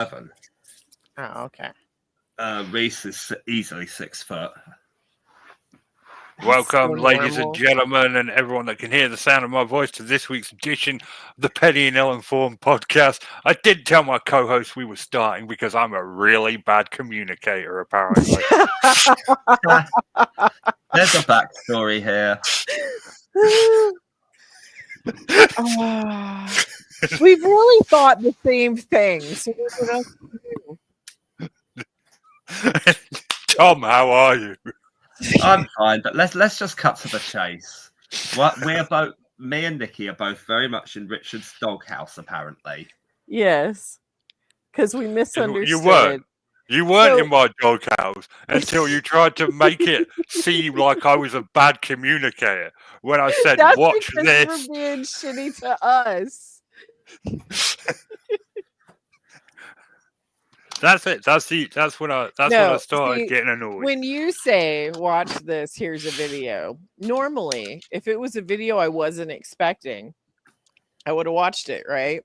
7. Oh, okay. Reese is easily 6 foot. Welcome, so ladies normal. and gentlemen, and everyone that can hear the sound of my voice to this week's edition of the Petty and Ill-Informed podcast. I did tell my co-host we were starting because I'm a really bad communicator, apparently. There's a backstory here. We've really thought the same thing. So we're gonna Tom, how are you? I'm fine, but let's just cut to the chase. What me and Nikki are both very much in Richard's doghouse, apparently. Yes, because we misunderstood. You weren't So- in my doghouse until you tried to make it seem like I was a bad communicator when I said, That's watch because this. you're being shitty to us. That's it. That's when I started getting annoyed. When you say watch this, here's a video. Normally, if it was a video I wasn't expecting, I would have watched it, right?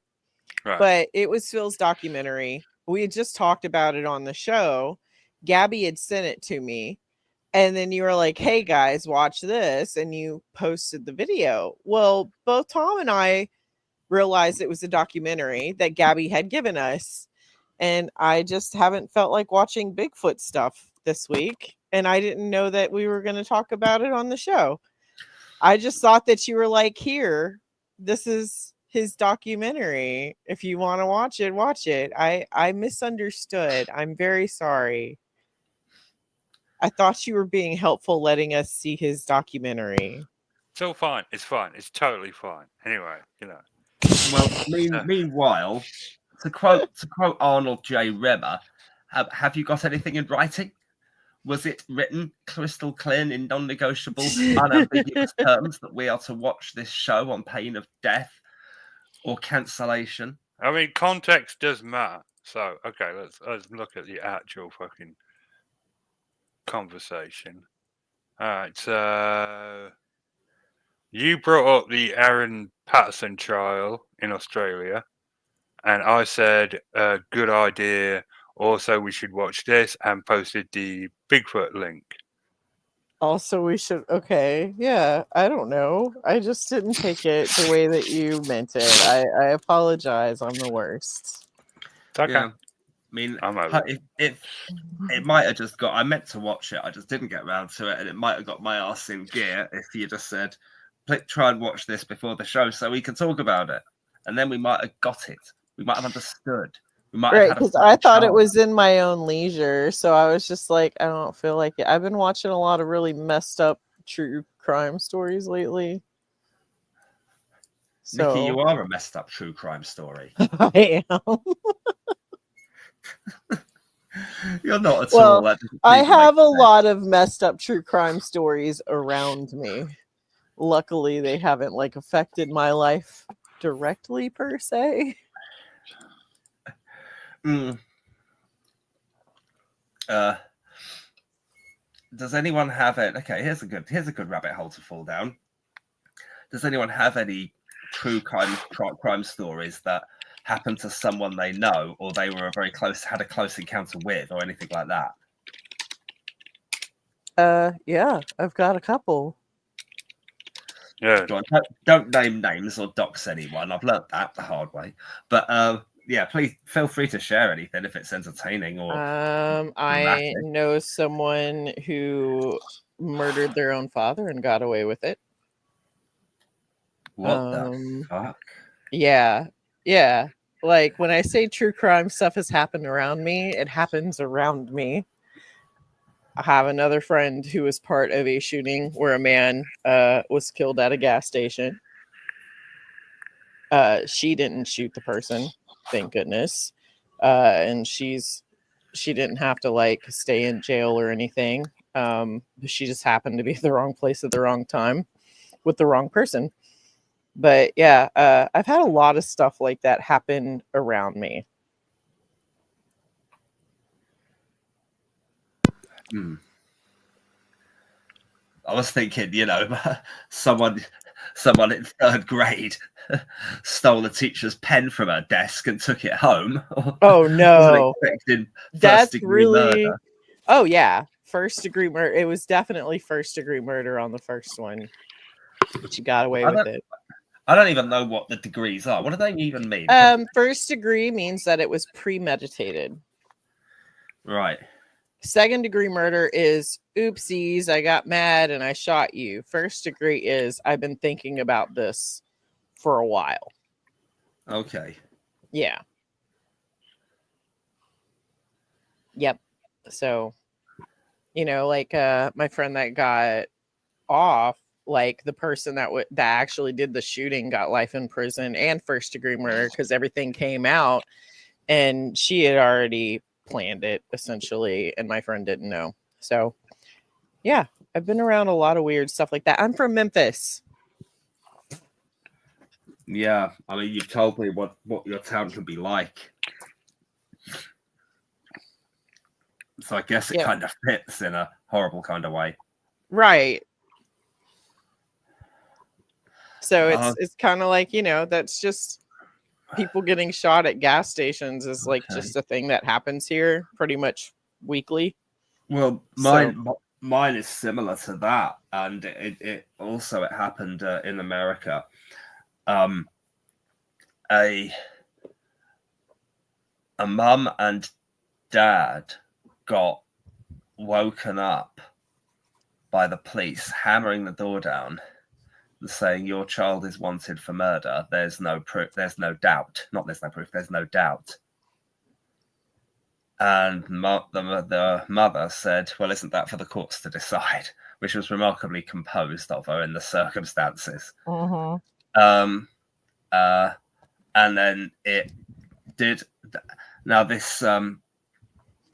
But it was Phil's documentary. We had just talked about it on the show. Gabby had sent it to me. And then you were like, hey guys, watch this. And you posted the video. Well, both Tom and I realized it was a documentary that Gabby had given us. And I just haven't felt like watching Bigfoot stuff this week. And I didn't know that we were going to talk about it on the show. I just thought that you were like, here, this is his documentary. If you want to watch it, watch it. I misunderstood. I'm very sorry. I thought you were being helpful letting us see his documentary. It's all fine. It's fine. It's totally fine. Anyway, you know. Well, meanwhile, to quote Arnold J. Rimmer, have you got anything in writing? Was it written crystal clear in non-negotiable, unambiguous terms that we are to watch this show on pain of death or cancellation? I mean, context does matter. So, okay, let's look at the actual fucking conversation. All right, so you brought up the Aaron Patterson trial in Australia, and I said, good idea. Also, we should watch this, and posted the Bigfoot link. Also, we should. Okay, yeah. I don't know. I just didn't take it the way that you meant it. I apologize. I'm the worst. It's okay. Yeah. I mean, it might have just got. I meant to watch it. I just didn't get around to it, and it might have got my ass in gear if you just said, "Try and watch this before the show, so we can talk about it." And then we might have got it. We might have understood. We might Right, have because I thought it was in my own leisure, so I was just like, I don't feel like it. I've been watching a lot of really messed up true crime stories lately. So Nikki, you are a messed up true crime story. I am. You're not at all. Well, I have a lot of messed up true crime stories around me. Luckily, they haven't like affected my life directly per se. Does anyone have it? Okay, here's a good rabbit hole to fall down. Does anyone have any true crime stories that happened to someone they know, or they were had a close encounter with, or anything like that? Yeah, I've got a couple. Yeah. Don't name names or dox anyone. I've learnt that the hard way. But yeah, please feel free to share anything if it's entertaining or. I know someone who murdered their own father and got away with it. What the fuck? Yeah. Like when I say true crime stuff has happened around me, it happens around me. I have another friend who was part of a shooting where a man was killed at a gas station. She didn't shoot the person, thank goodness. And she didn't have to like stay in jail or anything. She just happened to be at the wrong place at the wrong time with the wrong person. But yeah, I've had a lot of stuff like that happen around me. I was thinking, someone someone in 3rd grade stole a teacher's pen from her desk and took it home. Oh no, expecting that's first-degree really. murder. Oh yeah, 1st-degree murder. It was definitely 1st-degree murder on the first one, but you got away with it. I don't even know what the degrees are. What do they even mean? 1st degree means that it was premeditated. Right. 2nd-degree murder is oopsies, I got mad and I shot you. 1st degree is I've been thinking about this for a while. Okay. Yeah. Yep. So, like my friend that got off, like the person that actually did the shooting got life in prison and 1st-degree murder because everything came out and she had already planned it essentially, and my friend didn't know. So yeah, I've been around a lot of weird stuff like that. I'm from Memphis. Yeah, I mean, you've told me what your town can be like, so I guess it kind of fits in a horrible kind of way, right? So it's kind of like, that's just people getting shot at gas stations is like just a thing that happens here pretty much weekly. Well, mine is similar to that, and it also happened in America. A mum and dad got woken up by the police hammering the door down, saying your child is wanted for murder. There's no proof. There's no doubt. Not there's no proof. There's no doubt. And the mother said, well, isn't that for the courts to decide? Which was remarkably composed of her in the circumstances. Uh-huh. And then it did. Now this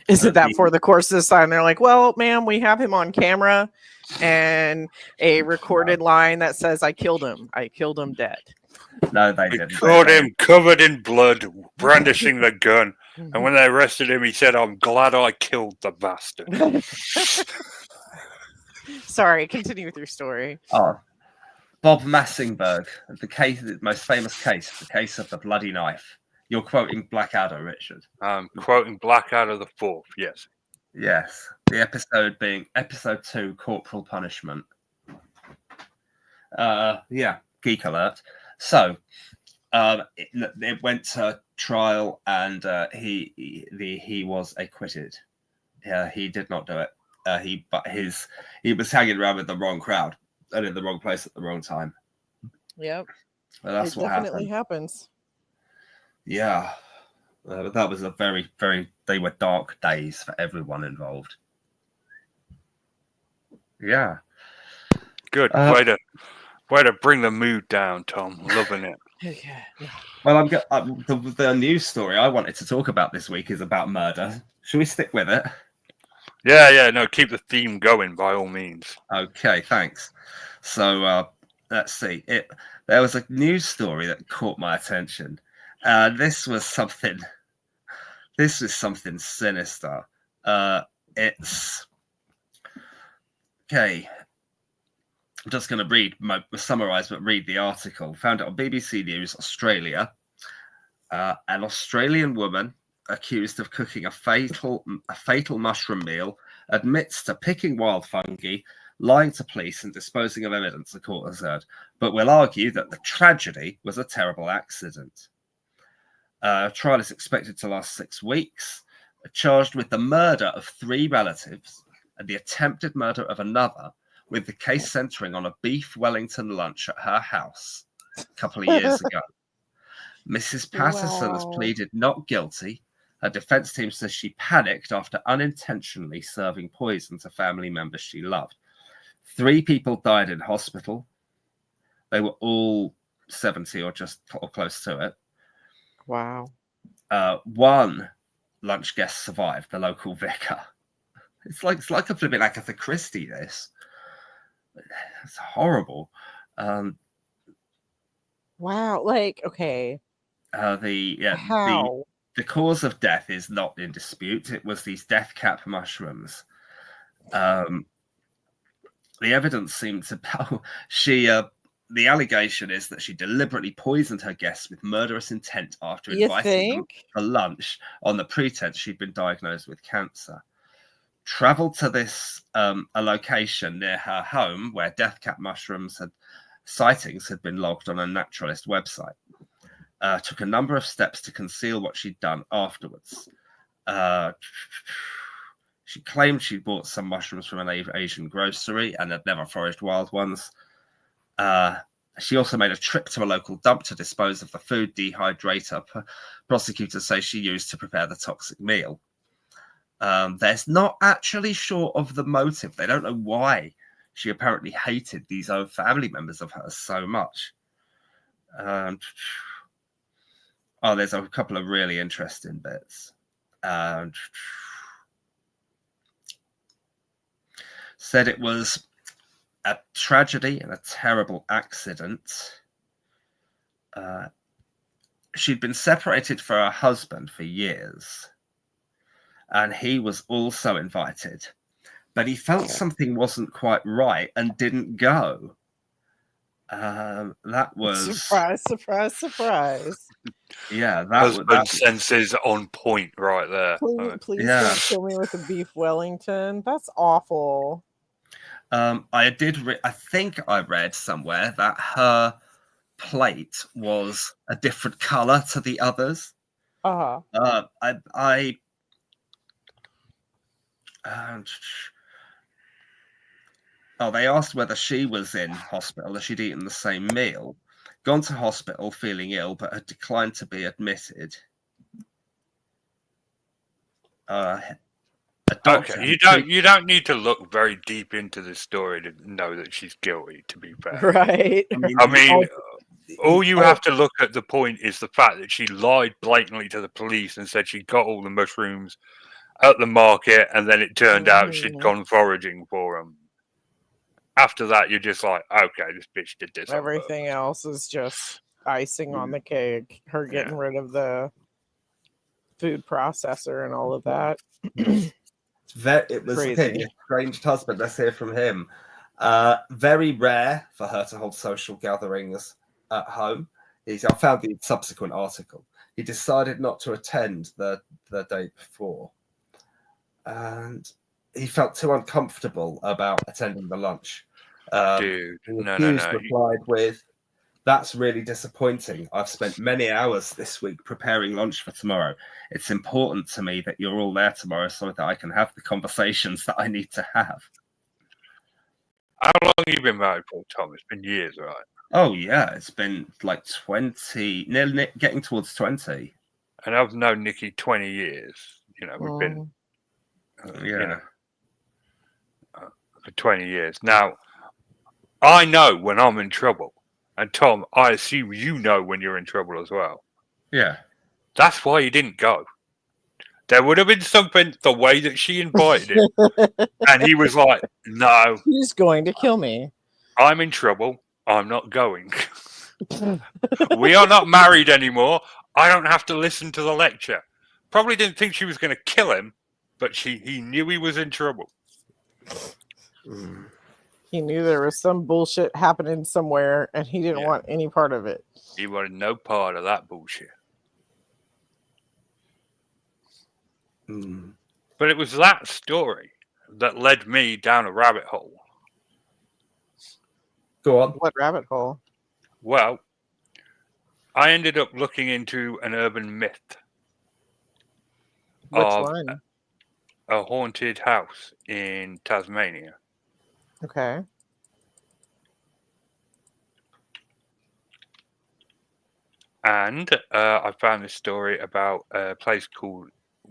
isn't that for the courts to decide? And they're like, well, ma'am, we have him on camera and a recorded line that says, I killed him dead. No, they didn't. Caught him covered in blood, brandishing the gun. And when they arrested him, he said, I'm glad I killed the bastard. Sorry, continue with your story. Oh, Bob Massingberg, the most famous case, the case of the bloody knife. You're quoting Blackadder, Richard. I'm quoting Blackadder the 4th, yes. Yes. The episode being episode 2, Corporal Punishment. Yeah, geek alert. So, it went to trial, and he was acquitted. He did not do it. He was hanging around with the wrong crowd and in the wrong place at the wrong time. Yep. Well, that's what definitely happens. Yeah. That was a very, very. They were dark days for everyone involved. Yeah. Good. Way to bring the mood down, Tom. Loving it. Okay. Well, the news story I wanted to talk about this week is about murder. Should we stick with it? Yeah. No, keep the theme going by all means. Okay, thanks. So let's see. There was a news story that caught my attention. This was something sinister. It's okay. I'm just going to summarize, but read the article. Found it on BBC News Australia. An Australian woman accused of cooking a fatal mushroom meal admits to picking wild fungi, lying to police, and disposing of evidence, the court has heard, but will argue that the tragedy was a terrible accident. Trial is expected to last 6 weeks. Charged with the murder of 3 relatives and the attempted murder of another, with the case centering on a beef Wellington lunch at her house a couple of years ago. Mrs. Patterson has pleaded not guilty. Her defense team says she panicked after unintentionally serving poison to family members she loved. 3 people died in hospital. They were all 70 or close to it. Wow. 1 lunch guest survived, the local vicar. It's like a flipping Agatha Christie, this. It's horrible. Wow. Like, okay. The cause of death is not in dispute. It was these death cap mushrooms. The evidence seemed to the allegation is that she deliberately poisoned her guests with murderous intent after You inviting them think? for lunch on the pretense she'd been diagnosed with cancer. Traveled to this a location near her home where death cap mushrooms sightings had been logged on a naturalist website. Took a number of steps to conceal what she'd done afterwards. She claimed she bought some mushrooms from an Asian grocery and had never foraged wild ones. She also made a trip to a local dump to dispose of the food dehydrator prosecutors say she used to prepare the toxic meal. There's not actually sure of the motive. They don't know why she apparently hated these own family members of hers so much. There's a couple of really interesting bits. Said it was a tragedy and a terrible accident. She'd been separated from her husband for years, and he was also invited, but he felt something wasn't quite right and didn't go. That was surprise. Yeah, husband senses on point right there. Please don't kill me with a beef Wellington. That's awful. I think I read somewhere that her plate was a different color to the others. They asked whether she was in hospital, if she'd eaten the same meal, gone to hospital feeling ill, but had declined to be admitted. Okay, you don't need to look very deep into the story to know that she's guilty, to be fair. Right. I mean, all you have to look at the point is the fact that she lied blatantly to the police and said she got all the mushrooms at the market, and then it turned out she'd gone foraging for them. After that, you're just like, okay, this bitch did this. Everything else is just icing on the cake. Her getting rid of the food processor and all of that. It was his estranged husband. Let's hear from him. Very rare for her to hold social gatherings at home. I found the subsequent article. He decided not to attend the day before, and he felt too uncomfortable about attending the lunch. Dude, no. Replied with, "That's really disappointing. I've spent many hours this week preparing lunch for tomorrow. It's important to me that you're all there tomorrow so that I can have the conversations that I need to have." How long have you been married for, Tom? It's been years, right? Oh, yeah. It's been like 20, nearly getting towards 20. And I've known Nikki 20 years. You know, we've been, for 20 years. Now, I know when I'm in trouble. And Tom, I assume you know when you're in trouble as well. Yeah. That's why you didn't go. There would have been something the way that she invited him. And he was like, no. He's going to kill me. I'm in trouble. I'm not going. We are not married anymore. I don't have to listen to the lecture. Probably didn't think she was going to kill him, but he knew he was in trouble. He knew there was some bullshit happening somewhere, and he didn't want any part of it. He wanted no part of that bullshit. But it was that story that led me down a rabbit hole. Go on. What rabbit hole? Well, I ended up looking into an urban myth. Which one? A haunted house in Tasmania. Okay. And I found this story about a place called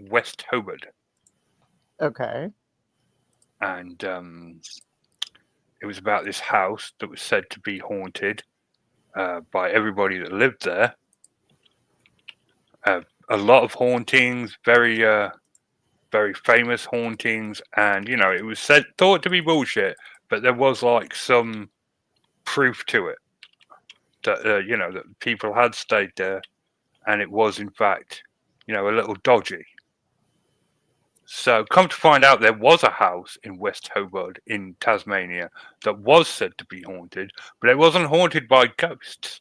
West Hobart. Okay. And it was about this house that was said to be haunted by everybody that lived there. A lot of hauntings, very famous hauntings, and it was thought to be bullshit, but there was like some proof to it that that people had stayed there, and it was in fact a little dodgy. So, come to find out, there was a house in West Hobart in Tasmania that was said to be haunted, but it wasn't haunted by ghosts.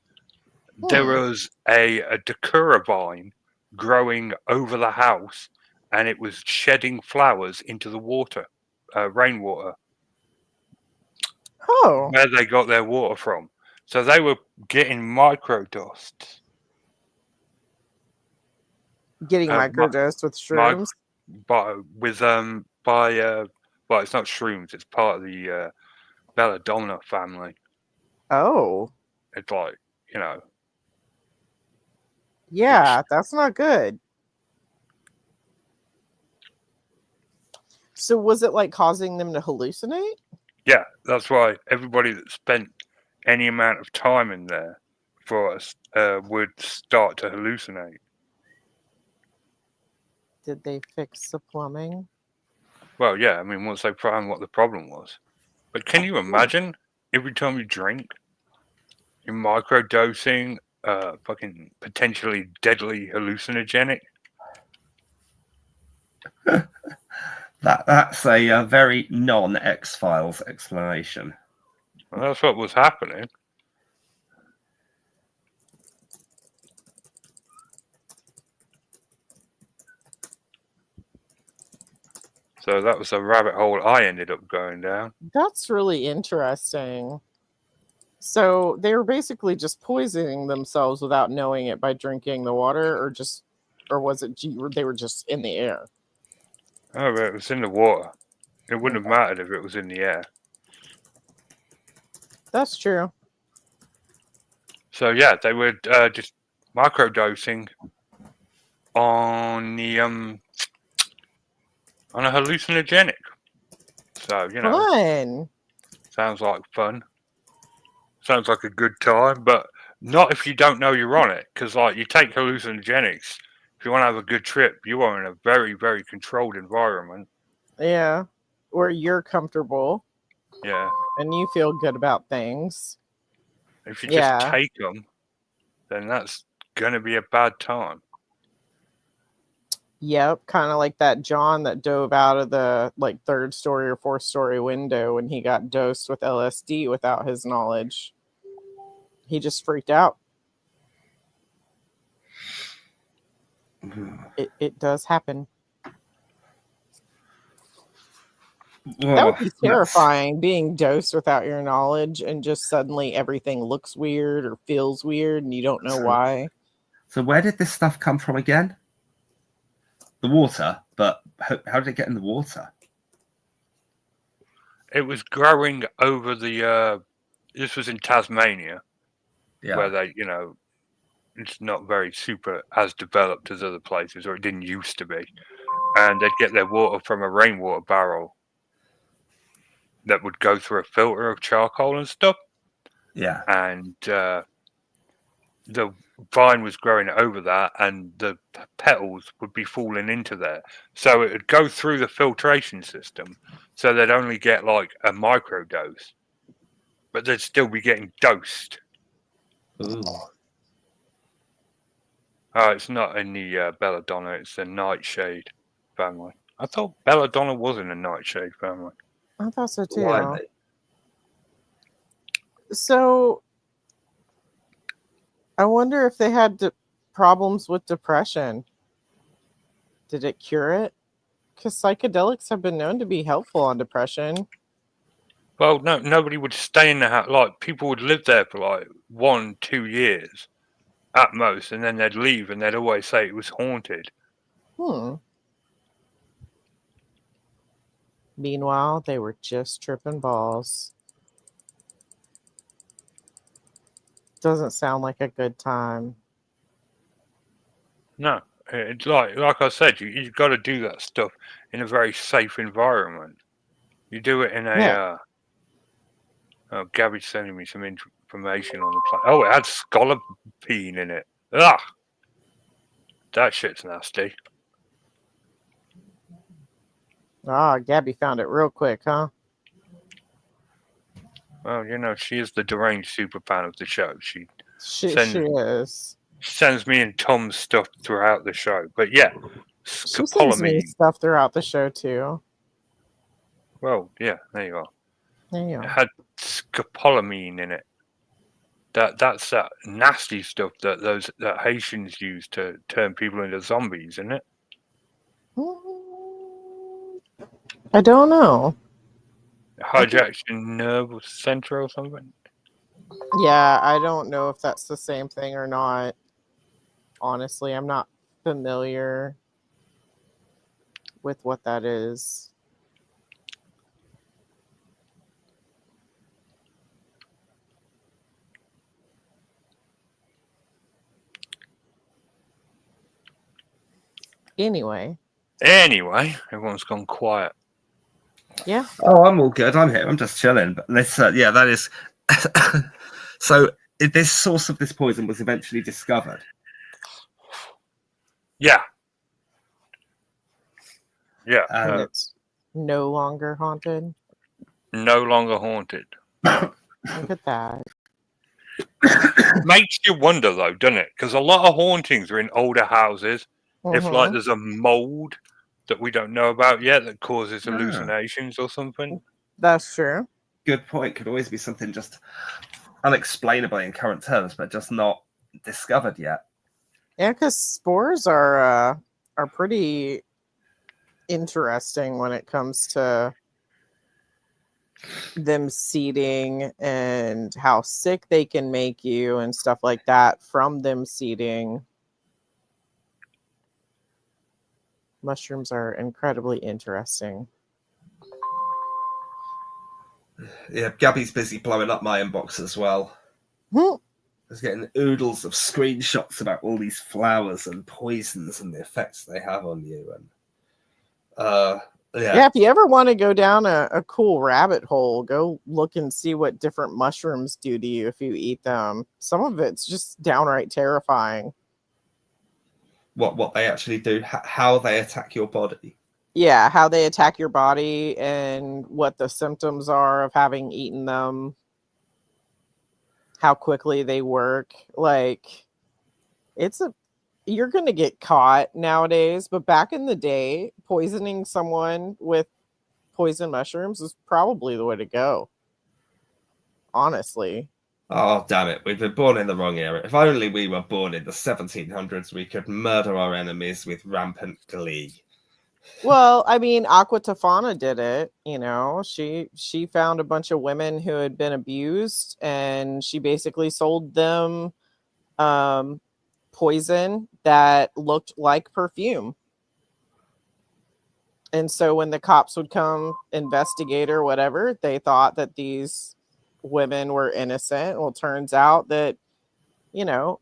There was a Dakura vine growing over the house, and it was shedding flowers into the water, rainwater, where they got their water from. So they were getting microdust. Getting microdosed with shrooms? Well, it's not shrooms, it's part of the belladonna family. Oh. It's like, you know. Yeah, that's not good. So was it like causing them to hallucinate? Yeah, that's why everybody that spent any amount of time in there for us would start to hallucinate. Did they fix the plumbing? Well, yeah, I mean, once they found what the problem was. But can you imagine every time you drink, you're microdosing fucking potentially deadly hallucinogenic? That's a very non-X-Files explanation. Well, that's what was happening. So that was a rabbit hole I ended up going down. That's really interesting. So they were basically just poisoning themselves without knowing it by drinking the water, or was it they were just in the air? Oh, but it was in the water. It wouldn't have mattered if it was in the air. That's true. So yeah, they were just microdosing on the on a hallucinogenic. So, you know, fun. Sounds like fun. Sounds like a good time, but not if you don't know you're on it. Because like you take hallucinogenics, if you want to have a good trip, you are in a very, very controlled environment. Yeah, where you're comfortable. Yeah, and you feel good about things. If you just take them, then that's gonna be a bad time. Yep, kind of like that John that dove out of the like 3rd story or 4th story window when he got dosed with LSD without his knowledge. He just freaked out. It does happen. That would be terrifying, being dosed without your knowledge and just suddenly everything looks weird or feels weird and you don't know why. So where did this stuff come from again? The water, but how did it get in the water? It was growing over the, this was in Tasmania, where they, you know, it's not very super as developed as other places, or it didn't used to be. And they'd get their water from a rainwater barrel that would go through a filter of charcoal and stuff. Yeah. And the vine was growing over that, and the petals would be falling into there. So it would go through the filtration system, so they'd only get like a micro dose, but they'd still be getting dosed. Ooh. Oh, it's not in the belladonna, it's the nightshade family. I thought belladonna was in the nightshade family. I thought so too. So I wonder if they had problems with depression. Did it cure it? Because psychedelics have been known to be helpful on depression. Well, no, nobody would stay in the house. Like, people would live there for like 1-2 years at most, and then they'd leave, and they'd always say it was haunted. Meanwhile, they were just tripping balls. Doesn't sound like a good time. No, it's like I said, you've got to do that stuff in a very safe environment. You do it in a. Oh, Gabby's sending me some information on the plane. Oh, it had scolopine in it. Ugh, that shit's nasty. Ah, Gabby found it real quick, huh? Well, you know, she is the deranged super fan of the show. She is. She sends me and Tom stuff throughout the show. But yeah, She sends me scopolamine. stuff throughout the show too. Well, yeah, there you are. There you It go. had scopolamine in it. That's that nasty stuff that Haitians use to turn people into zombies, isn't it? I don't know. Hijacks your nervous center or something. Yeah, I don't know if that's the same thing or not. Honestly, I'm not familiar with what that is. Anyway, everyone's gone quiet. yeah. Oh, I'm all good. I'm here. I'm just chilling. But this, yeah, that is. So, this source of this poison was eventually discovered. Yeah. And it's no longer haunted. No longer haunted. Look at that. Makes you wonder, though, doesn't it? Because a lot of hauntings are in older houses. If like there's a mold that we don't know about yet that causes hallucinations or something. That's true. Good point. Could always be something just unexplainable in current terms, but just not discovered yet. Yeah, because spores are pretty interesting when it comes to them seeding and how sick they can make you and stuff like that from them seeding. Mushrooms are incredibly interesting. Yeah, Gabby's busy blowing up my inbox as well. I was getting oodles of screenshots about all these flowers and poisons and the effects they have on you. And yeah, if you ever want to go down a cool rabbit hole, go look and see what different mushrooms do to you if you eat them. Some of it's just downright terrifying. What they actually do, how they attack your body. Yeah, how they attack your body and what the symptoms are of having eaten them. How quickly they work. Like, you're going to get caught nowadays, but back in the day, poisoning someone with poison mushrooms is probably the way to go. Honestly. Oh, damn it. We've been born in the wrong era. If only we were born in the 1700s, we could murder our enemies with rampant glee. Well, I mean, Aqua Tofana did it. You know, she found a bunch of women who had been abused, and she basically sold them poison that looked like perfume. And so when the cops would come investigate or whatever, they thought that these women were innocent. Well, it turns out that, you know,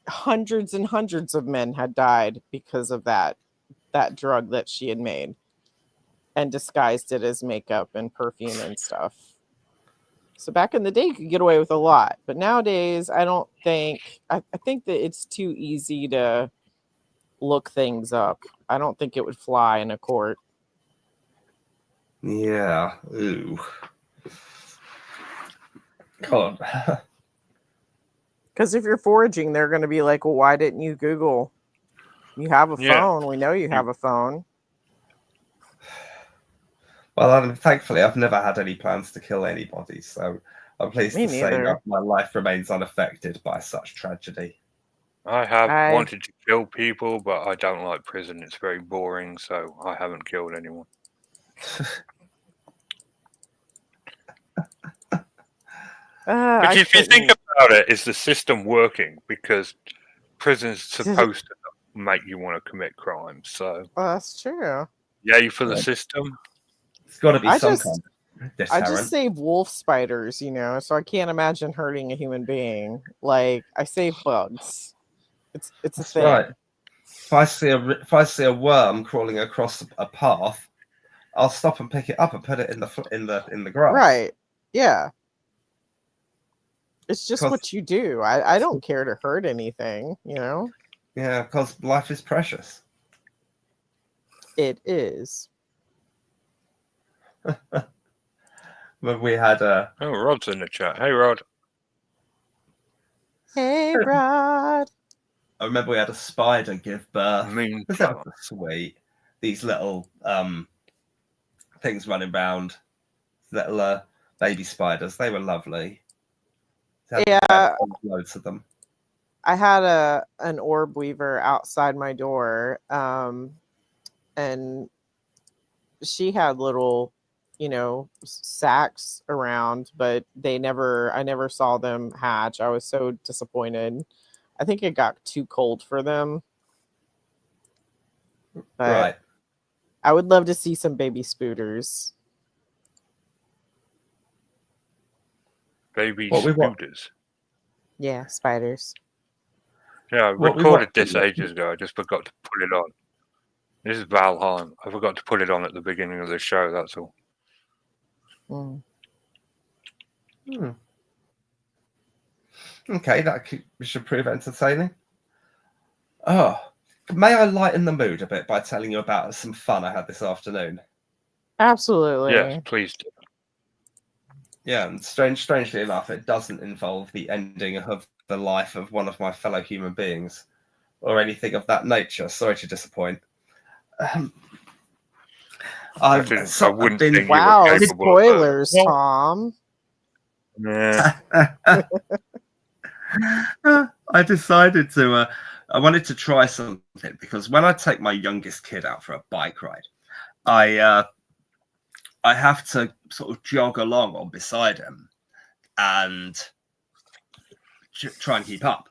hundreds and hundreds of men had died because of that drug that she had made and disguised it as makeup and perfume and stuff. So back in the day, you could get away with a lot, but nowadays, I think that it's too easy to look things up. I don't think it would fly in a court. Yeah. Ooh. God. Because if you're foraging, they're going to be like, well, why didn't you Google? You have a phone. We know you have a phone. Well, thankfully, I've never had any plans to kill anybody, so I'm pleased to say that my life remains unaffected by such tragedy. I have wanted to kill people, but I don't like prison. It's very boring, so I haven't killed anyone. But if you think about it, is the system working? Because prison's supposed to make you want to commit crimes. So that's true. Yay for the system. It's got to be some kind of deterrent. I just save wolf spiders, you know, so I can't imagine hurting a human being. Like, I save bugs. It's a thing. Right. If I see a worm crawling across a path, I'll stop and pick it up and put it in the grass. Right. Yeah. It's just what you do. I don't care to hurt anything, you know? Yeah, because life is precious. It is. But we had Oh, Rod's in the chat. Hey, Rod. Hey, Rod. I remember we had a spider give birth. I mean, that was sweet. These little things running around, little baby spiders. They were lovely. Yeah, loads of them. I had an orb weaver outside my door, and she had little, sacks around, but I never saw them hatch. I was so disappointed. I think it got too cold for them. But right. I would love to see some baby spooters. Baby spooters. Yeah, spiders. Yeah, I recorded this ages ago. I just forgot to put it on. This is Valheim. I forgot to put it on at the beginning of the show. That's all. Okay, that should prove entertaining. Oh, may I lighten the mood a bit by telling you about some fun I had this afternoon? Absolutely. Yes, please do. Yeah, and strangely enough, it doesn't involve the ending of the life of one of my fellow human beings or anything of that nature. Sorry to disappoint. I wouldn't think wow, spoilers, Tom. Yeah. I decided to, I wanted to try something because when I take my youngest kid out for a bike ride, I have to sort of jog along on beside him and try and keep up.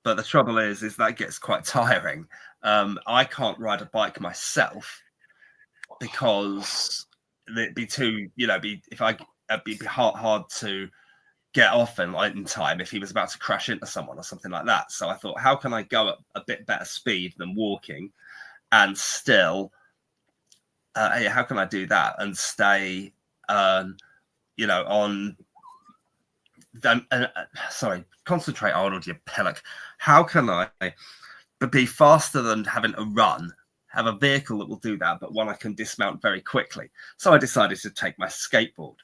But the trouble is that gets quite tiring. I can't ride a bike myself because it'd be too, it'd be hard to get off in time if he was about to crash into someone or something like that. So I thought, how can I go at a bit better speed than walking and still, how can I do that and stay, concentrate, Arnold, you pillock. How can I be faster than having to run, have a vehicle that will do that, but one I can dismount very quickly? So I decided to take my skateboard.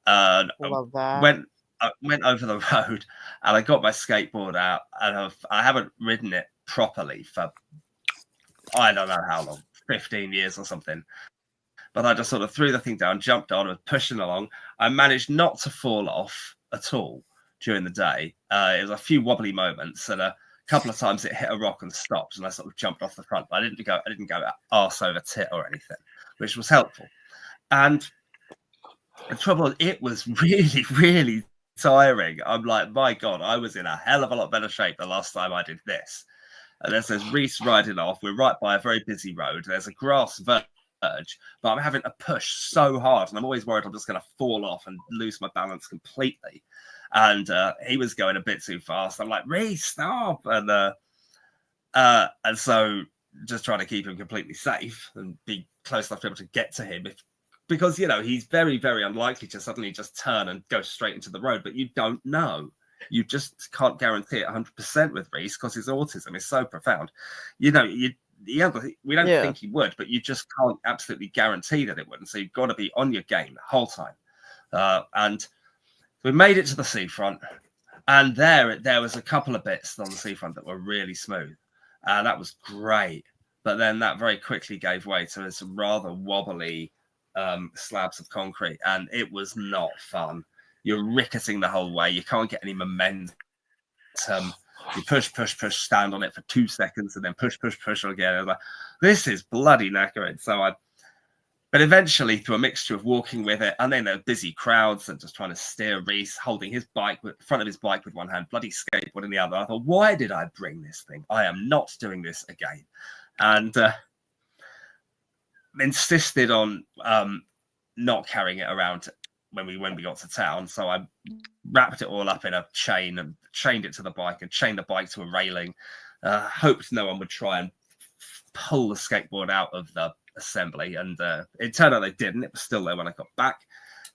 Love that. I went over the road and I got my skateboard out and I haven't ridden it properly for I don't know how long, 15 years or something. But I just sort of threw the thing down, jumped on, and pushing along. I managed not to fall off at all during the day. It was a few wobbly moments, and a couple of times it hit a rock and stopped, and I sort of jumped off the front. But I didn't go arse over tit or anything, which was helpful. And the trouble is, it was really, really tiring. I'm like, my God, I was in a hell of a lot better shape the last time I did this. And there's Reese riding off. We're right by a very busy road. There's a grass verge, but I'm having to push so hard, and I'm always worried I'm just going to fall off and lose my balance completely. And he was going a bit too fast. I'm like, Reese, stop! And so just trying to keep him completely safe and be close enough to be able to get to him because he's very, very unlikely to suddenly just turn and go straight into the road, but you don't know. You just can't guarantee it 100% with Reese because his autism is so profound. We don't think he would, but you just can't absolutely guarantee that it wouldn't. So you've got to be on your game the whole time. And we made it to the seafront, and there was a couple of bits on the seafront that were really smooth, and that was great. But then that very quickly gave way to some rather wobbly slabs of concrete, and it was not fun. You're ricketing the whole way. You can't get any momentum. You push, stand on it for 2 seconds, and then push again. I was like, this is bloody knackering. But eventually, through a mixture of walking with it, and then there are busy crowds and just trying to steer Reese, holding his bike front of his bike with one hand, bloody skateboard in the other. I thought, why did I bring this thing? I am not doing this again. And insisted on not carrying it around when we got to town. So I wrapped it all up in a chain and chained it to the bike and chained the bike to a railing. Hoped no one would try and pull the skateboard out of the assembly, and it turned out they didn't. It was still there when I got back.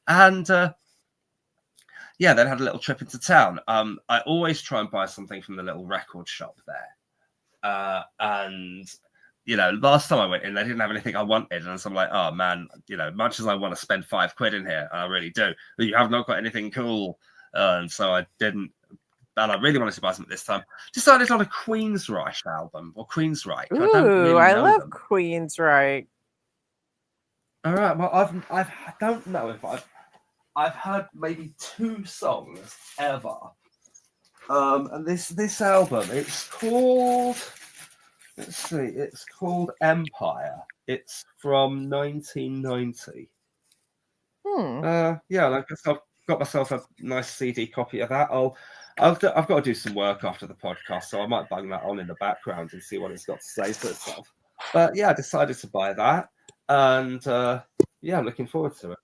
And then had a little trip into town. I always try and buy something from the little record shop there. And last time I went in, they didn't have anything I wanted. And so I'm like, oh man, much as I want to spend £5 in here, and I really do, but you have not got anything cool. And so I didn't and I really wanted to buy something this time. Decided on a Queensryche album or Queensryche. Ooh, I don't really I know love them. Queensryche. All right. Well, I don't know if I've heard maybe 2 songs ever. And this album, it's called. Let's see. It's called Empire. It's from 1990. Yeah, I guess I've got myself a nice CD copy of that. I've got to do some work after the podcast, so I might bang that on in the background and see what it's got to say for itself. But yeah, I decided to buy that, and yeah, I'm looking forward to it.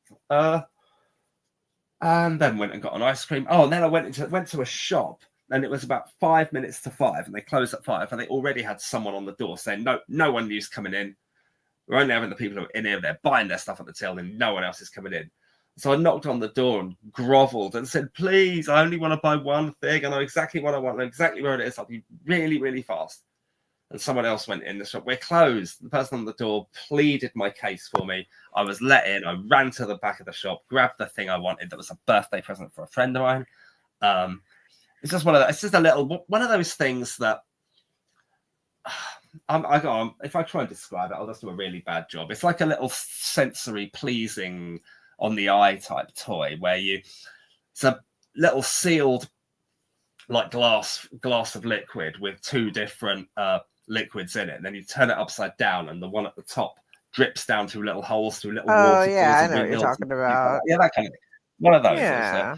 And then went and got an ice cream. Oh, and then I went to a shop, and it was about 5 minutes to 5, and they closed at 5, and they already had someone on the door saying, no one new's coming in. We're only having the people who are in here, they're buying their stuff at the till, and no one else is coming in. So I knocked on the door and groveled and said, please, I only want to buy one thing. I know exactly what I want, and exactly where it is. I'll be really, really fast. And someone else went in the shop. We're closed. The person on the door pleaded my case for me. I was let in. I ran to the back of the shop, grabbed the thing I wanted. That was a birthday present for a friend of mine. It's just it's just a little one of those things that if I try and describe it, I'll just do a really bad job. It's like a little sensory pleasing on the eye type toy where it's a little sealed like glass of liquid with 2 different liquids in it, and then you turn it upside down, and the one at the top drips down through little holes, through little waterfalls. Oh yeah, I know what you're talking about. Yeah, that kind of thing. One of those. Yeah.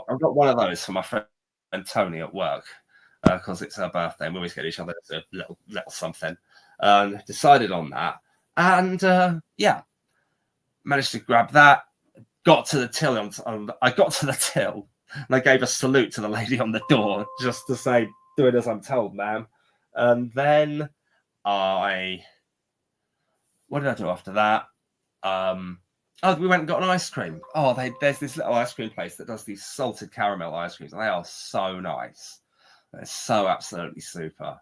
I've got one of those for my friend Tony at work because it's her birthday, and we always get each other a little something. Decided on that, and yeah, managed to grab that. Got to the till. I got to the till, and I gave a salute to the lady on the door just to say, "Do it as I'm told, ma'am." And then what did I do after that? We went and got an ice cream. Oh, there's this little ice cream place that does these salted caramel ice creams, and they are so nice. They're so absolutely super.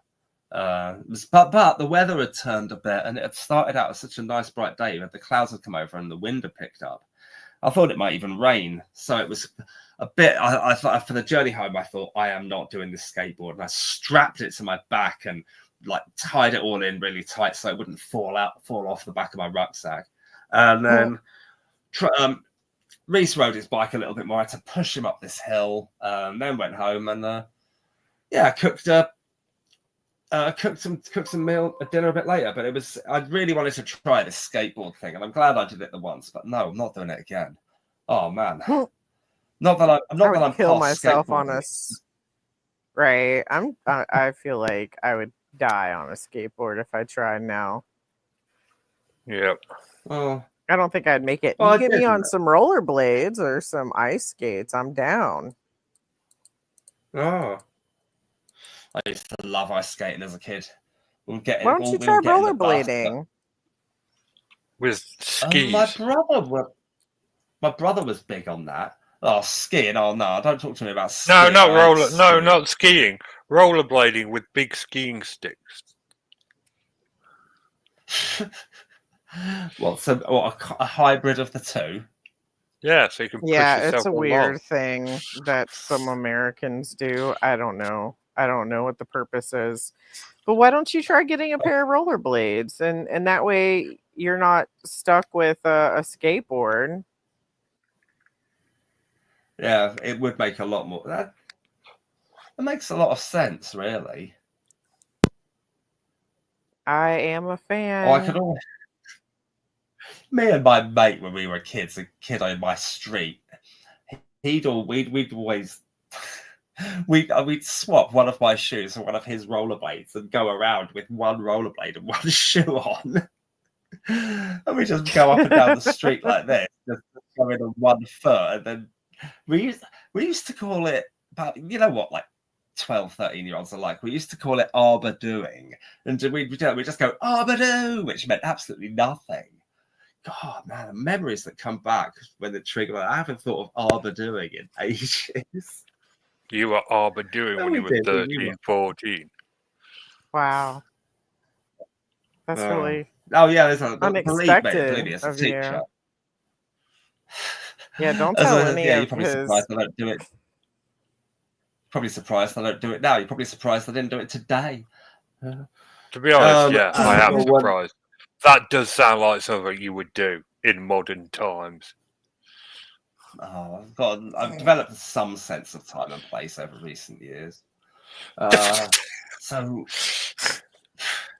But the weather had turned a bit, and it had started out as such a nice bright day. The clouds had come over, and the wind had picked up. I thought it might even rain, so it was a bit. I thought for the journey home, I thought I am not doing this skateboard, and I strapped it to my back and like tied it all in really tight so it wouldn't fall off the back of my rucksack. And then Reese rode his bike a little bit more. I had to push him up this hill, then went home and cooked some dinner a bit later. But I really wanted to try this skateboard thing, and I'm glad I did it the once. But no, I'm not doing it again. Oh man, not that I'm kill myself on a right. I feel like I would die on a skateboard if I tried now. Yep. Oh. I don't think I'd make it. Well, You get me on some rollerblades or some ice skates, I'm down. Oh. I used to love ice skating as a kid. Why don't you try rollerblading? With skis. My brother was big on that. Oh, skiing. Oh no, don't talk to me about skiing. No, not skiing. Rollerblading with big skiing sticks. A hybrid of the two? Yeah, so you can push yourself it's a along. weird thing that some Americans do. I don't know what the purpose is. But why don't you try getting a pair of rollerblades? And that way you're not stuck with a skateboard. Yeah, it would make a lot more. That makes a lot of sense, really. I am a fan. Oh, I could always... Me and my mate, when we were kids, a kid on my street, we'd always we'd swap one of my shoes for one of his rollerblades and go around with one rollerblade and one shoe on. And we just go up and down the street like this, just going on one foot. And then we used to call it, about, you know what, like 12, 13-year-olds are like, we used to call it arbor doing. And we just go arbor do, which meant absolutely nothing. God, man, the memories that come back when the trigger. I haven't thought of arbor doing in ages. You were arbor doing when you were 13, 14. Wow. That's really unexpected believe me, as a teacher. Yeah, don't tell any you're of probably his... surprised I don't do it. probably surprised I don't do it now. You're probably surprised I didn't do it today. To be honest, Um, I am well, surprised. That does sound like something you would do in modern times. I've developed some sense of time and place over recent years. So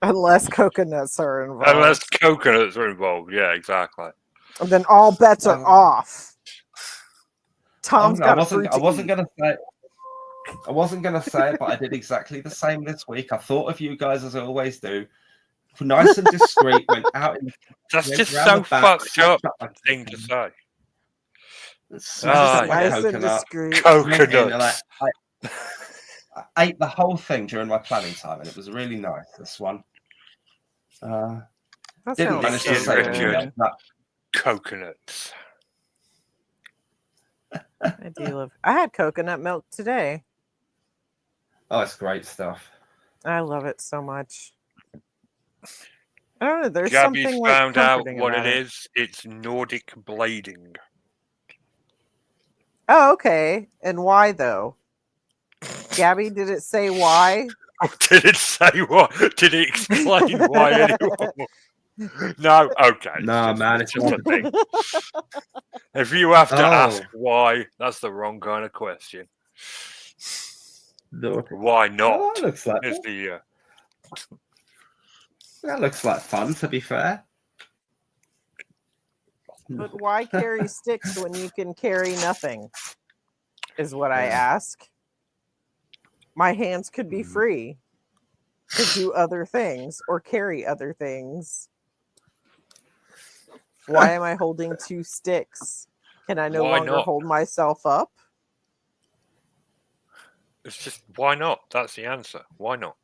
Unless coconuts are involved. Unless coconuts are involved, yeah, exactly. And then all bets are off. Tom's got I wasn't gonna say it, but I did exactly the same this week. I thought of you guys as I always do. Nice and discreet, went out in That's just so fucked up thing to say. Nice and discreet. Coconuts. I ate the whole thing during my planning time, and it was really nice. This one. Didn't manage to say Richard. Coconuts. I do love. I had coconut milk today. Oh, it's great stuff. I love it so much. I don't know. There's Gabby's something found like out comforting what about it is. It's Nordic blading. Oh, okay. And why though? Gabby, did it say why? Did it say what? Did it explain why anymore? No, okay. No, man, it's just a thing. If you have to ask why, that's the wrong kind of question. Why not? Oh, that looks like that looks like fun, to be fair. But why carry sticks when you can carry nothing? Is what I ask. My hands could be free to do other things or carry other things. Why am I holding two sticks? Can I no longer hold myself up? It's just, why not? That's the answer. Why not?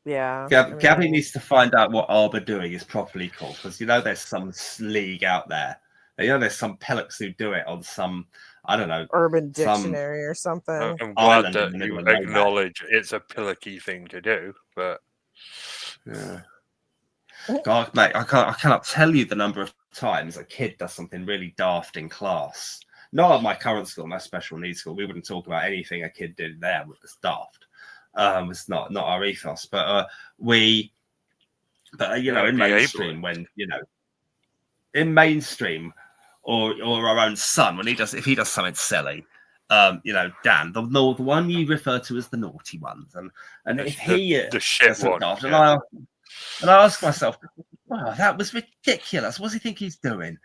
Yeah. Gabby needs to find out what Arbor Doing is properly called, because there's some league out there. There's some pellets who do it on some, I don't know, Urban Dictionary or something. I'm glad that you acknowledge it's a pillocky thing to do, but yeah. God, mate, I cannot tell you the number of times a kid does something really daft in class. Not at my current school, my special needs school. We wouldn't talk about anything a kid did there was daft. It's not our ethos, but in mainstream, in mainstream, or our own son, if he does something silly, Dan, the one you refer to as the naughty ones, and if he the shit one, daft, and I ask myself, wow, that was ridiculous. What does he think he's doing?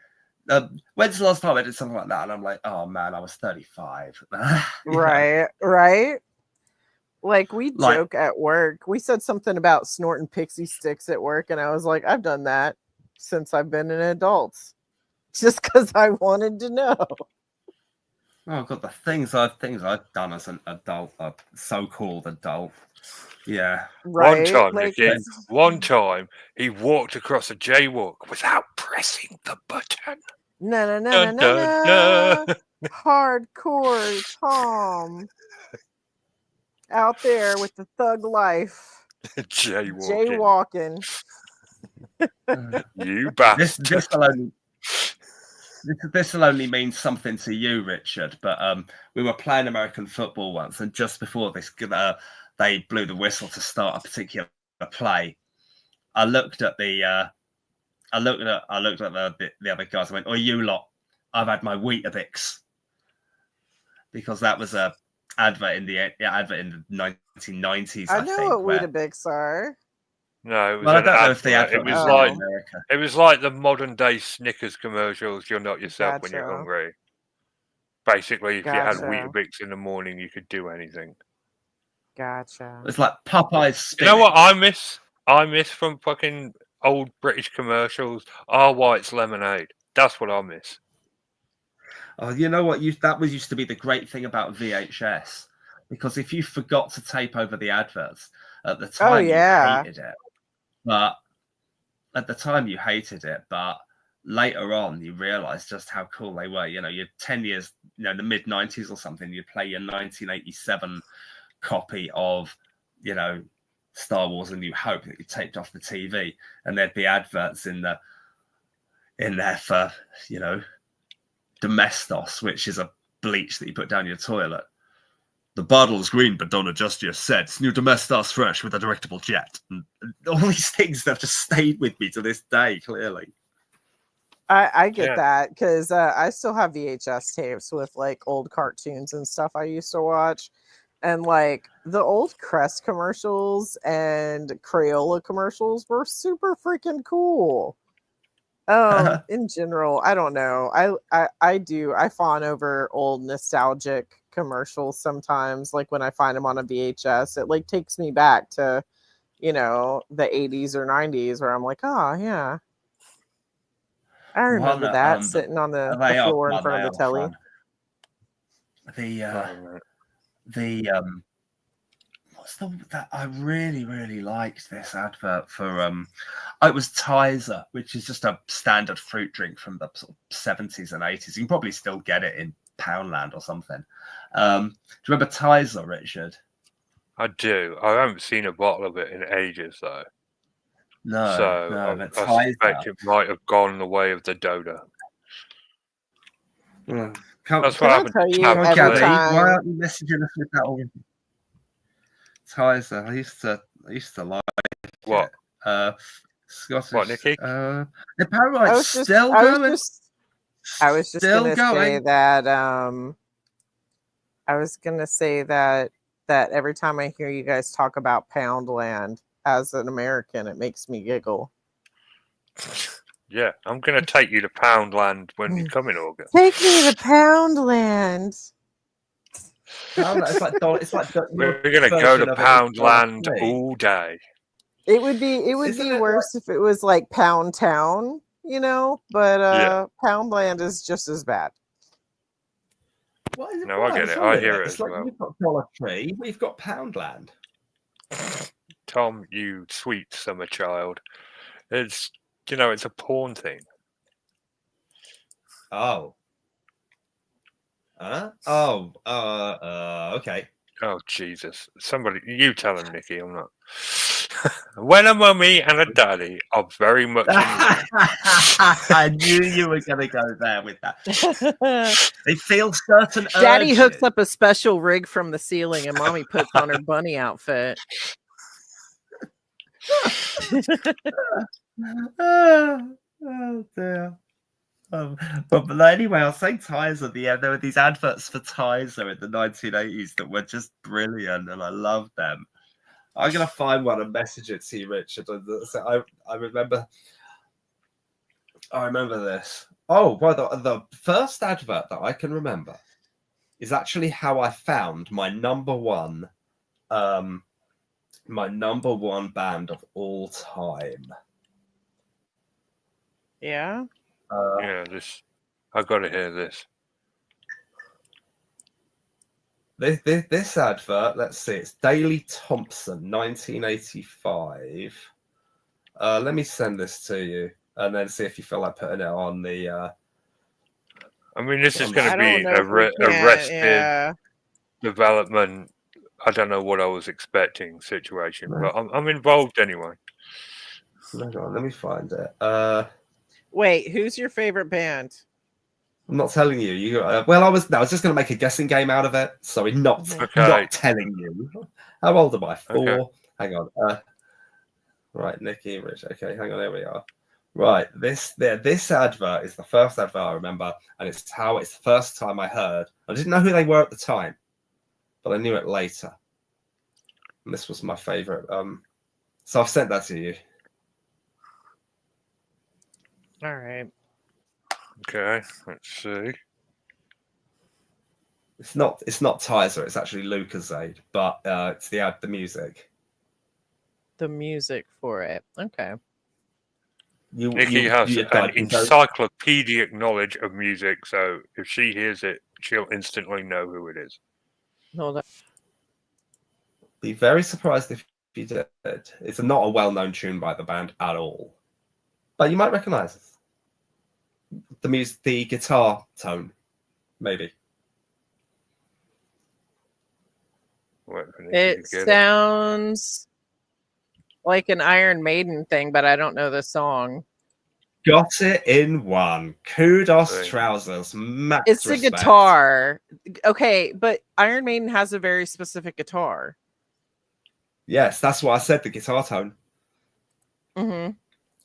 When's the last time I did something like that? And I'm like, oh man, I was 35. Right. Like we joke at work. We said something about snorting pixie sticks at work, and I was like, I've done that since I've been an adult, just because I wanted to know. Oh god, the things I've done as an adult, a so-called adult. Yeah. Right. One time he walked across a jaywalk without pressing the button. No. Hardcore Tom. Out there with the thug life. Jaywalking. You bastard. This will only mean something to you, Richard, but we were playing American football once, and just before this, they blew the whistle to start a particular play. I looked at the other guys. I went, "Oh, you lot! I've had my Weetabix," because that was a advert in the 1990s. I know what Weetabix are. No, it was an advert. It was like the modern day Snickers commercials. You're not yourself when you're hungry. Basically, if you had Weetabix in the morning, you could do anything. Gotcha. It's like Popeye's spinach. You know what I miss? I miss from fucking old British commercials. White's lemonade. That's what I miss. Oh, you know what? That used to be the great thing about VHS, because if you forgot to tape over the adverts at the time, you hated it. But at the time, you hated it. But later on, you realised just how cool they were. You're 10 years, the mid 90s or something. You'd play your 1987 copy of, Star Wars: A New Hope that you taped off the TV, and there'd be adverts in there for, Domestos, which is a bleach that you put down your toilet. The bottle's green, but don't adjust your sets. New Domestos fresh with a directable jet. And all these things that have just stayed with me to this day, clearly. I get that because I still have VHS tapes with like old cartoons and stuff I used to watch. And like the old Crest commercials and Crayola commercials were super freaking cool. In general, I don't know. I fawn over old nostalgic commercials sometimes. Like when I find them on a VHS, it like takes me back to, the 80s or 90s where I'm like, oh yeah. I remember that sitting on the floor in front of the telly. What's that? I really liked this advert for it was Tizer, which is just a standard fruit drink from the sort of 70s and 80s. You can probably still get it in Poundland or something. Do you remember Tizer, Richard? I do. I haven't seen a bottle of it in ages though. No, I suspect it might have gone the way of the Dodo. That's what happened. Why aren't you messaging us with that already? Tizer, I used to like what? Scottish. What, Nikki? The Parrot's still going. I was just gonna say that. I was gonna say that every time I hear you guys talk about Poundland as an American, it makes me giggle. Yeah, I'm gonna take you to Poundland when you come in August. Take me to Poundland. It's like we're gonna go to Poundland all day. It would be worse if it was like Pound Town, but Poundland is just as bad. No, I get it. I hear it as well. We've got Dollar Tree, we've got Poundland. Tom, you sweet summer child. It's it's a porn thing. Oh. Okay. Oh, Jesus. Somebody, you tell him, Nikki, I'm not. When a mummy and a daddy are very much in I knew you were going to go there with that. They feel certain Daddy urges. hooks up a special rig from the ceiling and mommy puts on her bunny outfit. Oh dear. But anyway, I was saying Tizer. There were these adverts for Tizer in the 1980s that were just brilliant, and I loved them. I'm gonna find one and message it to you, Richard. I remember this. Oh, well, the first advert that I can remember is actually how I found my number one band of all time. Yeah. I've got to hear this. This advert, let's see, it's Daley Thompson, 1985. Let me send this to you and then see if you feel like putting it on the. I mean, this is going to be Arrested Development. I don't know what I was expecting situation, but I'm involved anyway. Hang on, let me find it. Wait, who's your favorite band? I'm not telling you. I was just going to make a guessing game out of it. Sorry, not telling you. How old am I? 4. Okay. Hang on. Right, Nikki, Rich. Okay, hang on. There we are. Right, this advert is the first advert I remember, and it's the first time I heard. I didn't know who they were at the time, but I knew it later. And this was my favorite. So I've sent that to you. All right. Okay, let's see. It's not Tizer, it's actually Lucozade, but it's the music. The music for it. Okay. Nikki has an encyclopedic knowledge of music, so if she hears it, she'll instantly know who it is. Hold on. Be very surprised if you did. It's not a well-known tune by the band at all, but you might recognize it. The guitar tone, maybe. It sounds like an Iron Maiden thing, but I don't know the song. Got it in one. Kudos, Right. trousers. Max It's the respect. guitar. Okay, but Iron Maiden has a very specific guitar. Yes, that's why I said the guitar tone. Mm-hmm.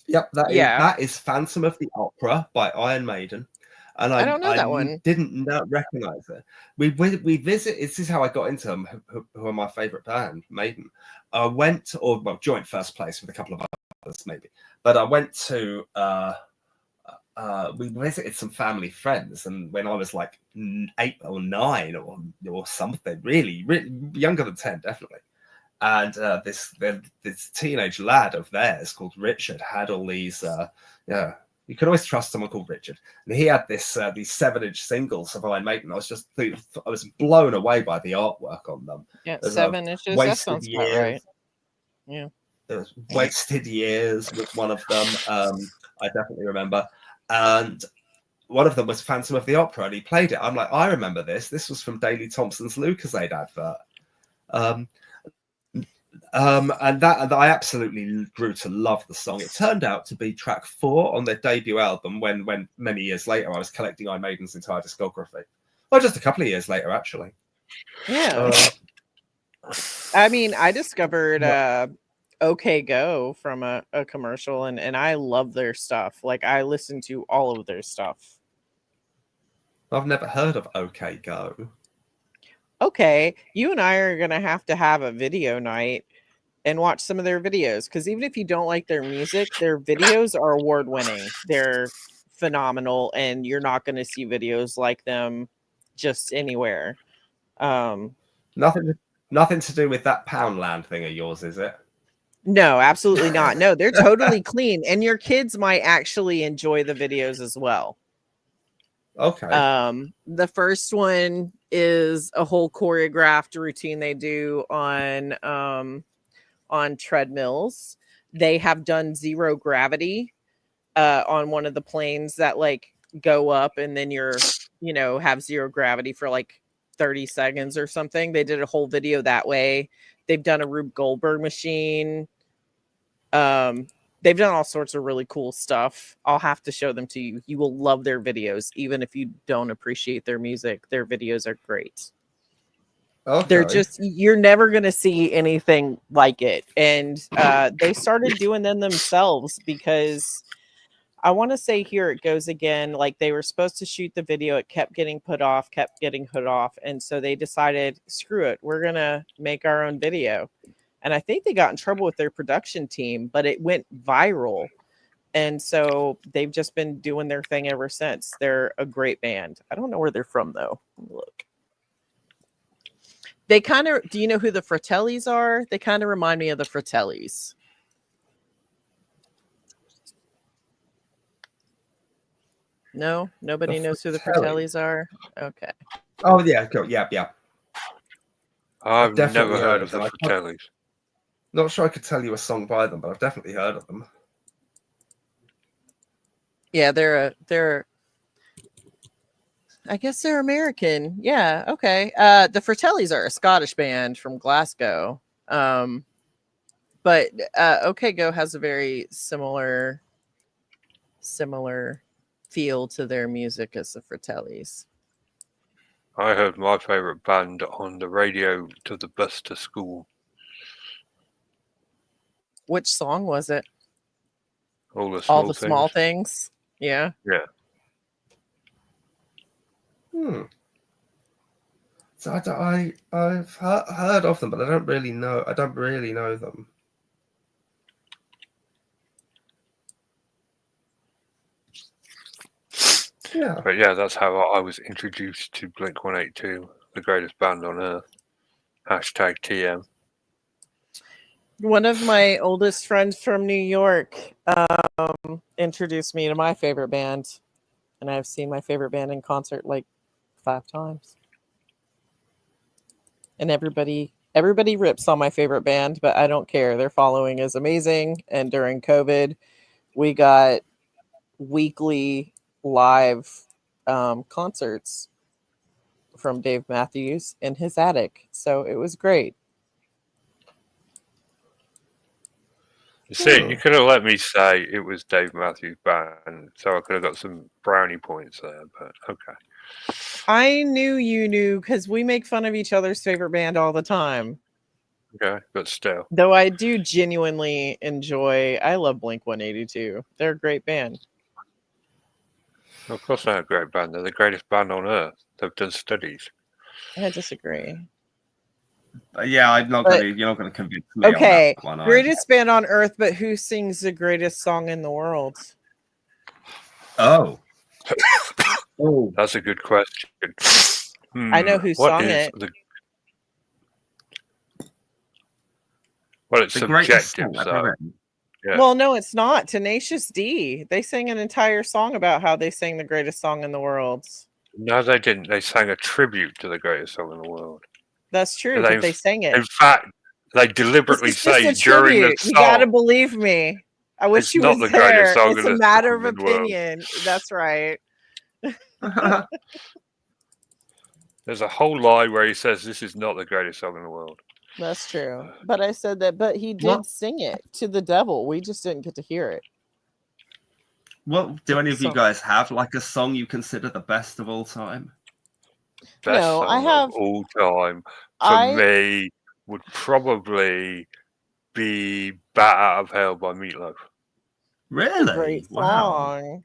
Yep, Yeah. that is Phantom of the Opera by Iron Maiden. And I don't know that one. didn't recognize it. We visit. This is how I got into them. Who are my favorite band, Maiden. I went, joint first place with a couple of others maybe. But I went to. We visited some family friends, and when I was like 8 or 9 or something, really younger than 10, definitely. And this teenage lad of theirs called Richard had all these. You could always trust someone called Richard, and he had these 7-inch singles of Iron Maiden. I was blown away by the artwork on them. Yeah, 7 inches. That sounds about right. Yeah, Wasted Years was one of them. I definitely remember, and one of them was Phantom of the Opera, and he played it. I'm like, I remember this. This was from Daley Thompson's Lucozade advert. And I absolutely grew to love the song. It turned out to be track 4 on their debut album when many years later I was collecting Iron Maiden's entire discography. Well, just a couple of years later, actually. Yeah. I mean, I discovered OK Go from a commercial, and I love their stuff. Like, I listen to all of their stuff. I've never heard of OK Go. Okay, you and I are going to have a video night and watch some of their videos, because even if you don't like their music, their videos are award-winning. They're phenomenal, and you're not going to see videos like them just anywhere. Nothing to do with that Poundland thing of yours, is it? No, absolutely not. No, they're totally clean, and your kids might actually enjoy the videos as well. Okay. The first one is a whole choreographed routine they do on treadmills. They have done zero gravity on one of the planes that like go up, and then have zero gravity for like 30 seconds or something. They did a whole video that way. They've done a Rube Goldberg machine. They've done all sorts of really cool stuff. I'll have to show them to you. You will love their videos, even if you don't appreciate their music. Their videos are great. Okay. They're just, you're never going to see anything like it. And they started doing them themselves because I want to say, here it goes again, like they were supposed to shoot the video. It kept getting put off. And so they decided, screw it, we're going to make our own video. And I think they got in trouble with their production team, but it went viral. And so they've just been doing their thing ever since. They're a great band. I don't know where they're from, though. Look. They kind of, do you know who the Fratellis are? They kind of remind me of the Fratellis. No? Nobody knows who the Fratellis are? Okay. Oh, yeah. Cool. Yeah. I've never heard of the Fratellis. Not sure I could tell you a song by them, but I've definitely heard of them. Yeah, they're I guess they're American. Yeah, okay. The Fratellis are a Scottish band from Glasgow. But OK Go has a very similar feel to their music as the Fratellis. I heard my favorite band on the radio to the bus to school. Which song was it? All the small things. Yeah. Yeah. So I've heard of them, but I don't really know them. Yeah. But yeah, that's how I was introduced to Blink-182, the greatest band on earth. #TM. One of my oldest friends from New York introduced me to my favorite band, and I've seen my favorite band in concert like 5 times. And everybody rips on my favorite band, but I don't care. Their following is amazing. And during COVID, we got weekly live concerts from Dave Matthews in his attic. So it was great. You see, you could have let me say it was Dave Matthews Band, so I could have got some brownie points there. But okay. I knew you knew because we make fun of each other's favorite band all the time. Okay, but still. Though I do genuinely enjoy, I love Blink-182. They're a great band. Of course, they're a great band. They're the greatest band on earth. They've done studies. I disagree. Yeah, I'm not gonna. You're not gonna convince me. Okay, on that one, greatest band on earth, but who sings the greatest song in the world? Oh, that's a good question. I know who sung it. Well, it's subjective, so. Yeah. Well, no, it's not. Tenacious D. They sang an entire song about how they sang the greatest song in the world. No, they didn't. They sang a tribute to the greatest song in the world. That's true, but they sang it. In fact, they deliberately say during the song. You gotta believe me. I wish you was the there. Song it's a matter of opinion. That's right. There's a whole line where he says this is not the greatest song in the world. That's true. But I said that, but he did sing it to the devil. We just didn't get to hear it. Well, do any of you guys have like a song you consider the best of all time? Best song of all time for me would probably be "Bat Out of Hell" by Meatloaf. Really? Great song.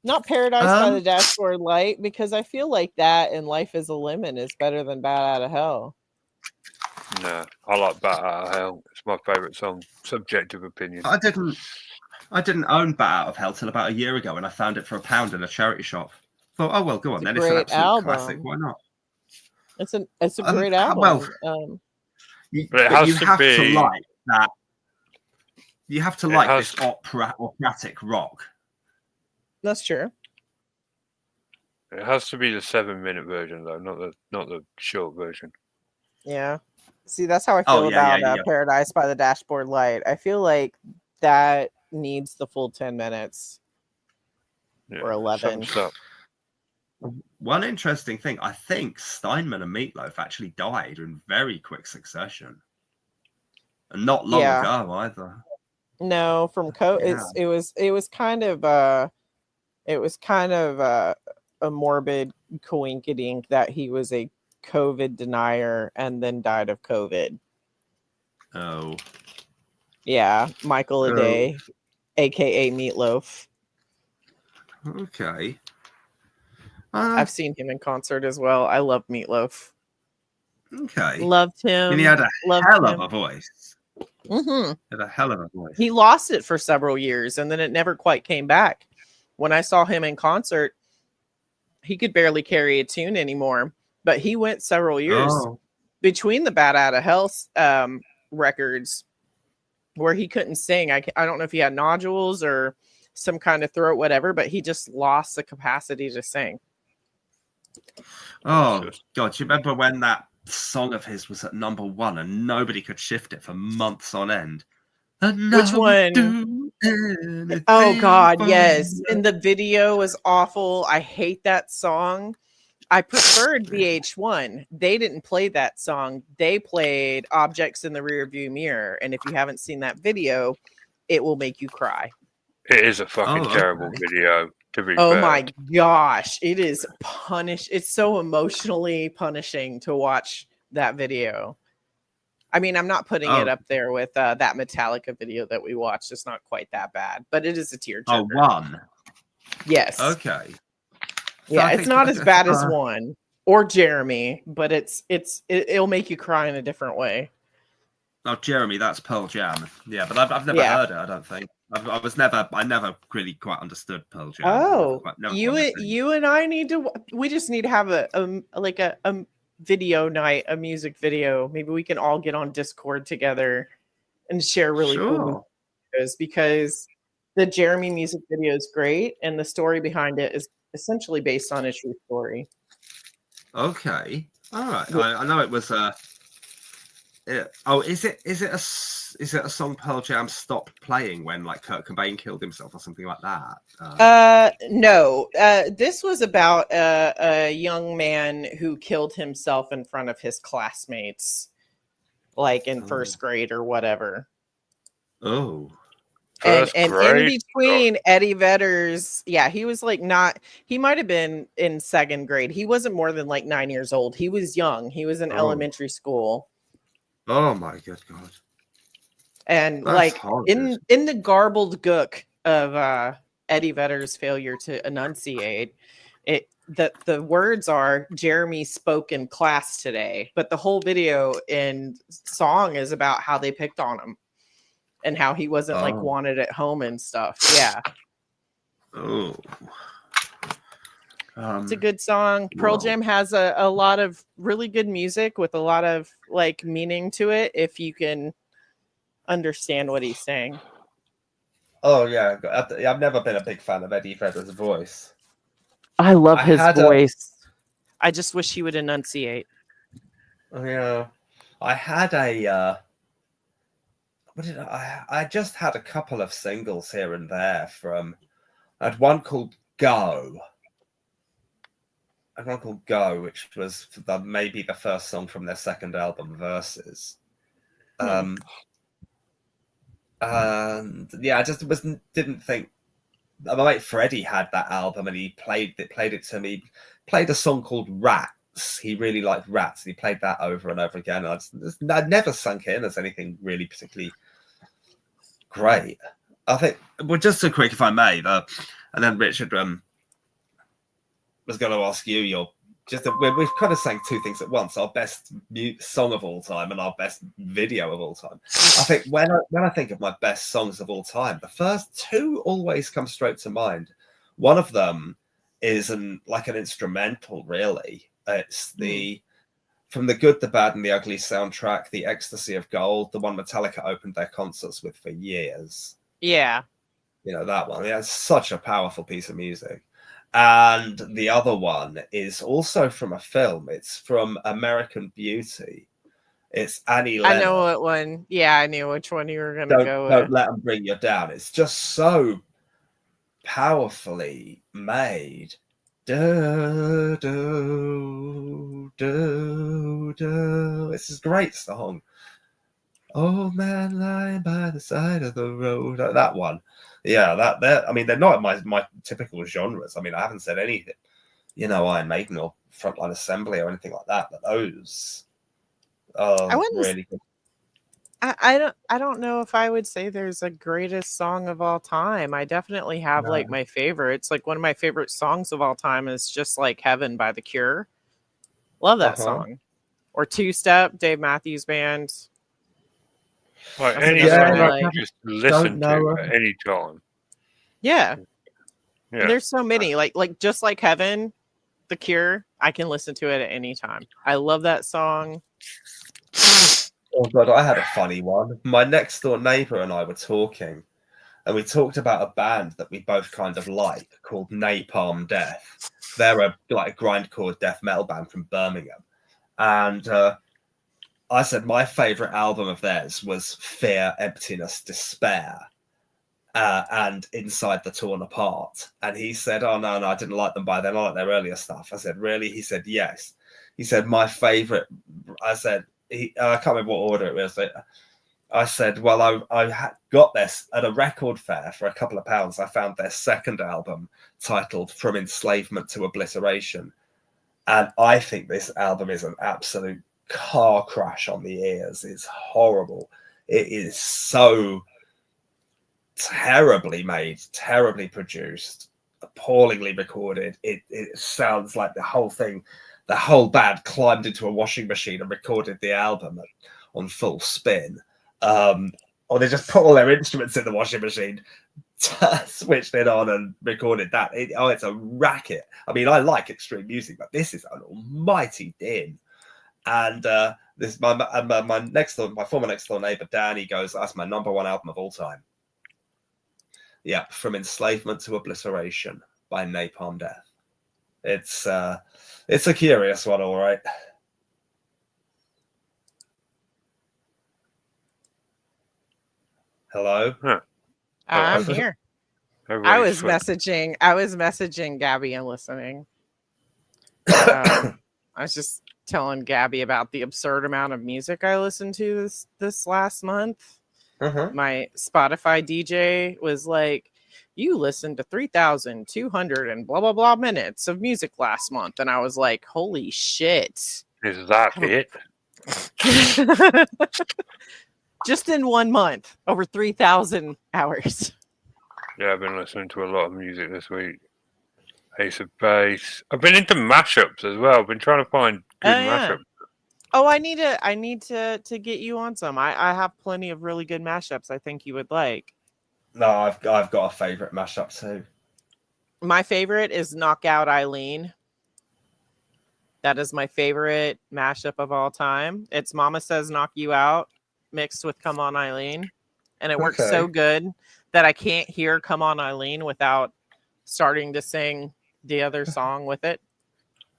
Not Paradise by the Dashboard Light, because I feel like that and Life is a Lemon is better than Bat Out of Hell. No, I like Bat Out of Hell. It's my favorite song. Subjective opinion. I didn't own Bat Out of Hell till about a year ago, and I found it for £1 in a charity shop. Thought, oh well, go on then. It's an absolute classic. Why not? It's a great album. Well, you have to like that. You have to like this operatic rock. That's true. It has to be the 7-minute version, though, not the short version. Yeah. See, that's how I feel about Paradise by the Dashboard Light. I feel like that needs the full 10 minutes or 11. One interesting thing, I think Steinman and Meatloaf actually died in very quick succession, and not long ago either. No, from it was kind of a morbid coinkydink that he was a COVID denier and then died of COVID. Oh. Yeah, Michael Aday, aka Meatloaf. Okay. I've seen him in concert as well. I love Meatloaf. Okay. Loved him. And he had a hell of a voice. Mm-hmm. Had a hell of a voice. He lost it for several years, and then it never quite came back. When I saw him in concert, he could barely carry a tune anymore. But he went several years between the Bat Out of Hell records where he couldn't sing. I don't know if he had nodules or some kind of throat, whatever, but he just lost the capacity to sing. Oh, God. Do you remember when that song of his was at #1 and nobody could shift it for months on end? Which one? Oh, God, yes. And the video was awful. I hate that song. I preferred VH1. They didn't play that song. They played Objects in the Rearview Mirror. And if you haven't seen that video, it will make you cry. It is a fucking terrible video, to be fair. Oh my gosh. It is It's so emotionally punishing to watch that video. I mean, I'm not putting it up there with that Metallica video that we watched. It's not quite that bad, but it is a tearjerker. Oh, One? Yes. Okay. Yeah, it's not as bad as One or Jeremy, but it'll make you cry in a different way. Oh, Jeremy, that's Pearl Jam. Yeah, but I've never heard it, I don't think. I never really quite understood Pearl Jam. Oh, you and I we just need to have a video night, a music video. Maybe we can all get on Discord together and share really cool videos, because the Jeremy music video is great and the story behind it is essentially based on a true story. Okay. All right. I know it was is it a song Pearl Jam stopped playing when like Kurt Cobain killed himself or something like that? No. This was about a young man who killed himself in front of his classmates, like in first grade or whatever. Oh. And First in grade. between Eddie Vedder's, he was like he might have been in second grade. He wasn't more than like 9 years old. He was young. He was in elementary school. Oh my good God. And That's like horrid. in the garbled gook of Eddie Vedder's failure to enunciate, the words are Jeremy spoke in class today, but the whole video and song is about how they picked on him and how he wasn't like wanted at home and stuff. Yeah. Oh. It's a good song. Pearl Jam has a lot of really good music with a lot of like meaning to it if you can understand what he's saying. Oh yeah, I've never been a big fan of Eddie Vedder's voice. I love his voice. I just wish he would enunciate. Yeah, I had a. I just had a couple of singles here and there from. I had one called Go. A one called Go, which was maybe the first song from their second album, Verses. And yeah, I just didn't think. My mate Freddie had that album, and he played it to me. Played a song called Rats. He really liked Rats, and he played that over and over again. I'd never sunk in as anything really particularly great. I think. Well, just so quick, if I may, and then Richard was going to ask you we've kind of sang two things at once: our best song of all time and our best video of all time. I think when I think of my best songs of all time, the first two always come straight to mind. One of them is an instrumental, really. It's from the Good, the Bad, and the Ugly soundtrack, The Ecstasy of Gold, the one Metallica opened their concerts with for years. Yeah. You know, that one. Yeah, it's such a powerful piece of music. And the other one is also from a film. It's from American Beauty. It's Annie Lennox. I know what one. Yeah, I knew which one you were going to go with. Don't let them bring you down. It's just so powerfully made. Do, do, do, do. It's a great song. Old man lying by the side of the road. That one. Yeah, I mean, they're not my typical genres. I mean, I haven't said anything, Iron Maiden or Frontline Assembly or anything like that. But those are really good. I don't know if I would say there's a greatest song of all time. I definitely have like my favorites. Like one of my favorite songs of all time is just like Heaven by The Cure. Love that song. Or Two Step, Dave Matthews Band. Like any song I can just listen to at any time. Yeah. There's so many. Like just like Heaven, The Cure, I can listen to it at any time. I love that song. Oh God, I had a funny one. My next door neighbor and I were talking, and we talked about a band that we both kind of like called Napalm Death. They're a grindcore death metal band from Birmingham, and I said my favorite album of theirs was Fear, Emptiness, Despair, and Inside the Torn Apart. And he said, "Oh no, I didn't like them by then. I like their earlier stuff." I said, "Really?" He said, "Yes." He said, "My favorite." I said, I can't remember what order it was. I said, "Well, I got this at a record fair for a couple of pounds. I found their second album titled From Enslavement to Obliteration, and I think this album is an absolute car crash on the ears. It's horrible. It is so terribly made, terribly produced, appallingly recorded. It sounds like the whole band climbed into a washing machine and recorded the album on full spin. Or they just put all their instruments in the washing machine, switched it on and recorded that. It's a racket. I mean, I like extreme music, but this is an almighty din. And this my former next door neighbor Danny goes, "That's my number one album of all time." Yeah, From Enslavement to Obliteration by Napalm Death. It's a curious one, all right. Hello. Huh. I'm here. I was messaging Gabby and listening. I was just telling Gabby about the absurd amount of music I listened to this last month. my Spotify DJ was like, you listened to 3,200 and blah, blah, blah minutes of music last month. And I was like, holy shit. Is that it? Just in 1 month, over 3,000 hours. Yeah, I've been listening to a lot of music this week. Ace of Base. I've been into mashups as well. I've been trying to find good mashups. Oh, I need to get you on some. I have plenty of really good mashups I think you would like. No, I've got a favorite mashup too. My favorite is Knockout Eileen. That is my favorite mashup of all time. It's Mama Says Knock You Out mixed with Come On Eileen. And it works so good that I can't hear Come On Eileen without starting to sing the other song with it.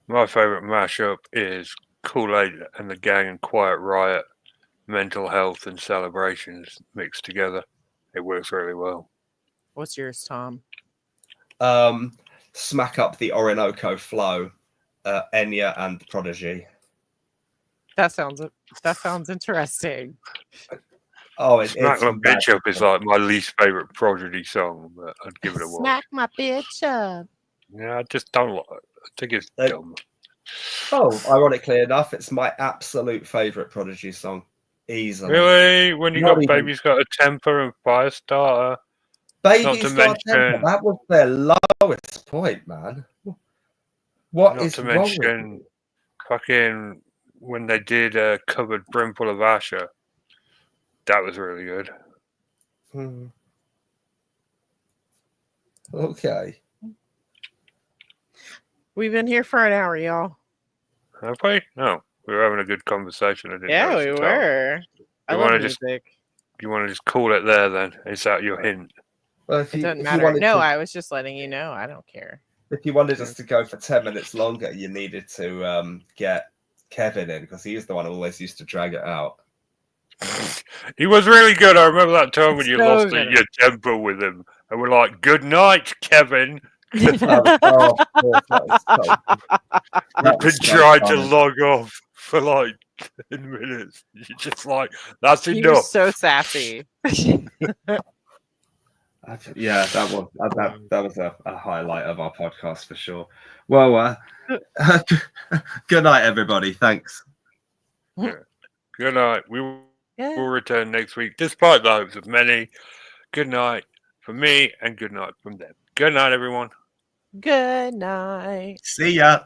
My favorite mashup is Kool-Aid and the Gang and Quiet Riot, Mental Health and Celebrations mixed together. It works really well. What's yours, Tom? Smack Up the Orinoco Flow, Enya and the Prodigy. That sounds interesting. Oh, Smack My Bitch Up is like my least favorite Prodigy song, but I'd give it a watch. Smack my bitch up. Yeah, I just don't like it. I think it's dumb. Oh, ironically enough, it's my absolute favorite Prodigy song. Easily. Really? When you got Baby's Got a Temper and Firestarter? Baby's Got a Temper. That was their lowest point, man. What is wrong? Not to mention fucking when they did a covered Brimful of Asher. That was really good. Okay. We've been here for an hour, y'all. Have we? No. We were having a good conversation. Yeah, we were. I love music. You want to just call it there then? Is that your hint? Well, it doesn't matter. No, I was just letting you know. I don't care. If you wanted us to go for 10 minutes longer, you needed to get Kevin in because he is the one who always used to drag it out. He was really good. I remember that time when you lost your temper with him. And we're like, good night, Kevin. We've been trying to log off for like 10 minutes. You're just like, that's enough. You're so sassy. Yeah, that was a highlight of our podcast for sure. Well, good night, everybody. Thanks. Yeah. Good night. We will return next week, despite the hopes of many. Good night from me and good night from them. Good night, everyone. Good night. See ya.